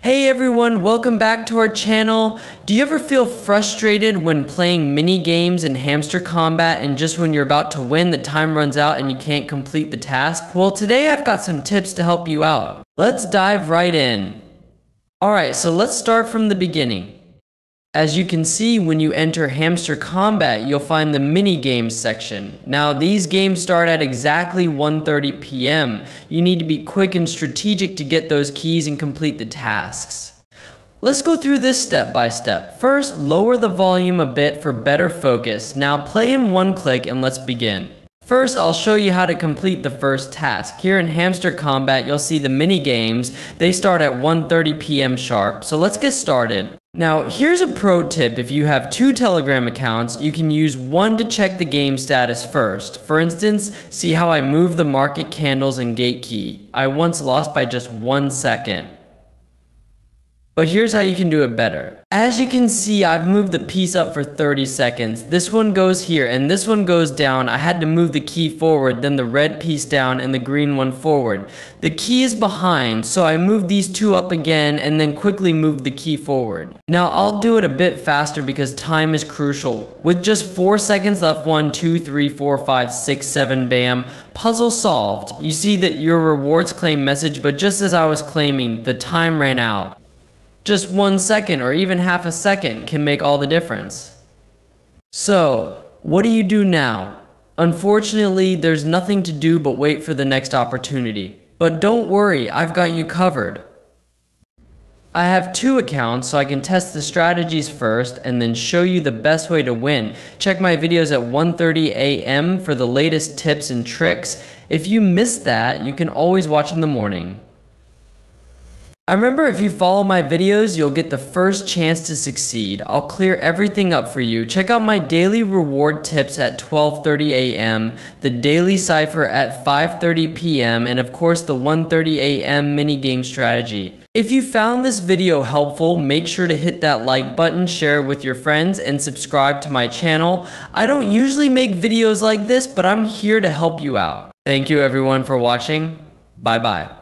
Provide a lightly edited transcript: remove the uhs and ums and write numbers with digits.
Hey everyone, welcome back to our channel. Do you ever feel frustrated when playing mini games in Hamster Combat and just when you're about to win, the time runs out and you can't complete the task? Well, today I've got some tips to help you out. Let's dive right in. Alright, so let's start from the beginning. As you can see, when you enter Hamster Combat, you'll find the mini games section. Now, these games start at exactly 1:30 p.m. You need to be quick and strategic to get those keys and complete the tasks. Let's go through this step by step. First, lower the volume a bit for better focus. Now, play in one click and let's begin. First, I'll show you how to complete the first task. Here in Hamster Combat, you'll see the mini games. They start at 1:30 p.m. sharp. So let's get started. Now, here's a pro tip. If you have two Telegram accounts, you can use one to check the game status first. For instance, see how I move the market candles and gate key. I once lost by just 1 second. But here's how you can do it better. As you can see, I've moved the piece up for 30 seconds. This one goes here and this one goes down. I had to move the key forward, then the red piece down and the green one forward. The key is behind, so I moved these two up again and then quickly moved the key forward. Now I'll do it a bit faster because time is crucial. With just 4 seconds left, 1, 2, 3, 4, 5, 6, 7, bam. Puzzle solved. You see that your rewards claim message, but just as I was claiming, the time ran out. Just 1 second or even half a second can make all the difference. So, what do you do now? Unfortunately, there's nothing to do but wait for the next opportunity. But don't worry, I've got you covered. I have two accounts, so I can test the strategies first and then show you the best way to win. Check my videos at 1:30 a.m. for the latest tips and tricks. If you missed that, you can always watch in the morning. I remember if you follow my videos, you'll get the first chance to succeed. I'll clear everything up for you. Check out my daily reward tips at 12:30 a.m., the daily cipher at 5:30 p.m., and of course the 1:30 a.m. mini game strategy. If you found this video helpful, make sure to hit that like button, share it with your friends, and subscribe to my channel. I don't usually make videos like this, but I'm here to help you out. Thank you everyone for watching. Bye bye.